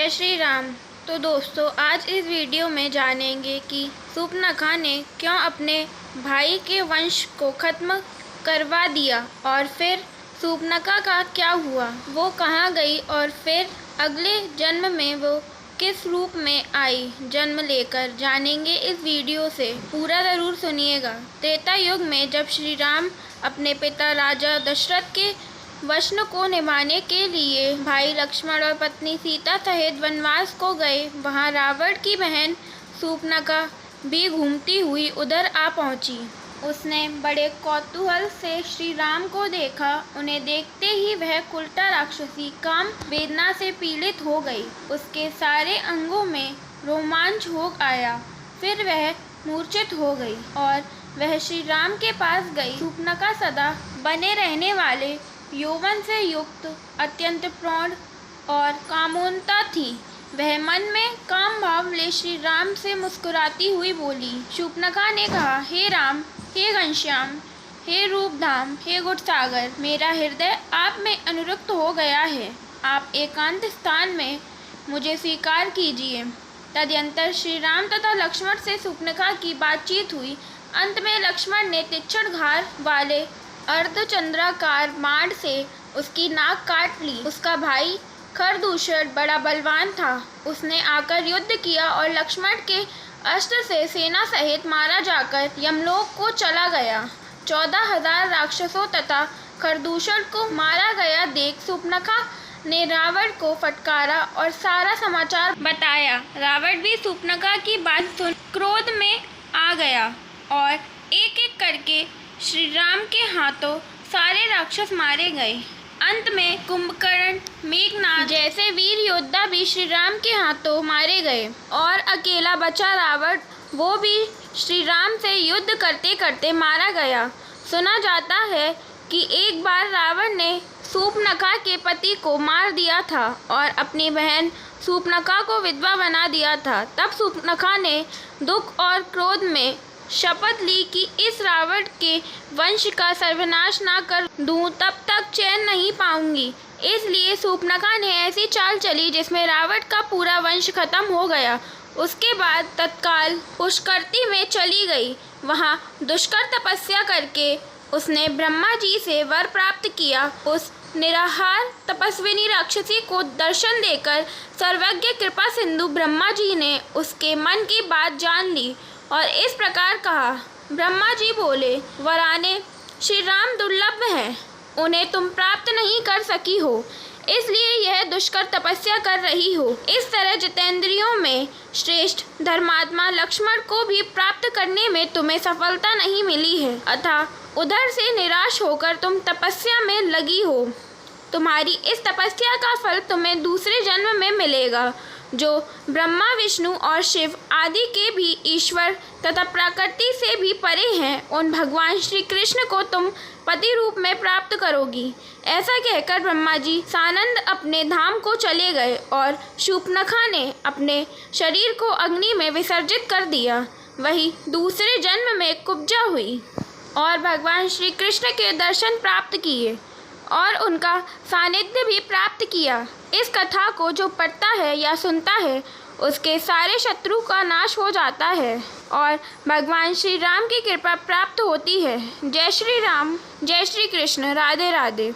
जय श्री राम। तो दोस्तों, आज इस वीडियो में जानेंगे कि शूर्पणखा ने क्यों अपने भाई के वंश को खत्म करवा दिया और फिर शूर्पणखा का क्या हुआ, वो कहाँ गई और फिर अगले जन्म में वो किस रूप में आई जन्म लेकर, जानेंगे इस वीडियो से। पूरा ज़रूर सुनिएगा। त्रेता युग में जब श्री राम अपने पिता राजा दशरथ के वचन को निभाने के लिए भाई लक्ष्मण और पत्नी सीता सहित वनवास को गए, वहां रावण की बहन शूर्पणखा भी घूमती हुई उधर आ पहुंची। उसने बड़े कौतूहल से श्री राम को देखा। उन्हें देखते ही वह कुलटा राक्षसी काम वेदना से पीड़ित हो गई। उसके सारे अंगों में रोमांच हो आया। फिर वह मूर्छित हो गई और वह श्री राम के पास गई। शूर्पणखा सदा बने रहने वाले यौवन से युक्त अत्यंत प्रौढ़ और कामोन्ता थी। वह मन में काम भाव ले श्री राम से मुस्कुराती हुई बोली। शूर्पणखा ने कहा, हे राम, हे घनश्याम, हे रूपधाम, हे गुटसागर, मेरा हृदय आप में अनुरक्त हो गया है। आप एकांत स्थान में मुझे स्वीकार कीजिए। तदनंतर श्री राम तथा लक्ष्मण से शूर्पणखा की बातचीत हुई। अंत में लक्ष्मण ने तीक्ष्ण धार वाले अर्धचंद्राकार बाण से उसकी नाक काट ली। उसका भाई खरदूषण बड़ा बलवान था। उसने आकर युद्ध किया और लक्ष्मण के अस्त्र से सेना सहित मारा जाकर यमलोक को चला गया। 14,000 राक्षसों तथा खरदूषण को मारा गया देख शूर्पणखा ने रावण को फटकारा और सारा समाचार बताया। रावण भी शूर्पणखा की बात सुन क्रोध में आ गया और एक एक करके श्री राम के हाथों सारे राक्षस मारे गए। अंत में कुंभकर्ण, मेघनाद जैसे वीर योद्धा भी श्री राम के हाथों मारे गए और अकेला बचा रावण, वो भी श्री राम से युद्ध करते करते मारा गया। सुना जाता है कि एक बार रावण ने शूर्पणखा के पति को मार दिया था और अपनी बहन शूर्पणखा को विधवा बना दिया था। तब शूर्पणखा ने दुख और क्रोध में शपथ ली कि इस रावण के वंश का सर्वनाश ना कर दूं तब तक चैन नहीं पाऊंगी। इसलिए शूर्पणखा ने ऐसी चाल चली जिसमें रावण का पूरा वंश खत्म हो गया। उसके बाद तत्काल पुष्करती में चली गई। वहां दुष्कर तपस्या करके उसने ब्रह्मा जी से वर प्राप्त किया। उस निराहार तपस्विनी राक्षसी को दर्शन देकर सर्वज्ञ कृपा सिंधु ब्रह्मा जी ने उसके मन की बात जान ली और इस प्रकार कहा। ब्रह्मा जी बोले, वराने श्री राम दुर्लभ हैं, उन्हें तुम प्राप्त नहीं कर सकी हो, इसलिए यह दुष्कर तपस्या कर रही हो। इस तरह जितेंद्रियों में श्रेष्ठ धर्मात्मा लक्ष्मण को भी प्राप्त करने में तुम्हें सफलता नहीं मिली है, अतः उधर से निराश होकर तुम तपस्या में लगी हो। तुम्हारी इस तपस्या का फल तुम्हें दूसरे जन्म में मिलेगा, जो ब्रह्मा, विष्णु और शिव आदि के भी ईश्वर तथा प्रकृति से भी परे हैं। उन भगवान श्री कृष्ण को तुम पति रूप में प्राप्त करोगी। ऐसा कहकर ब्रह्मा जी सानंद अपने धाम को चले गए और शूर्पणखा ने अपने शरीर को अग्नि में विसर्जित कर दिया। वही दूसरे जन्म में कुब्जा हुई और भगवान श्री कृष्ण के दर्शन प्राप्त किए और उनका सानिध्य भी प्राप्त किया। इस कथा को जो पढ़ता है या सुनता है, उसके सारे शत्रु का नाश हो जाता है और भगवान श्री राम की कृपा प्राप्त होती है। जय श्री राम, जय श्री कृष्ण, राधे राधे।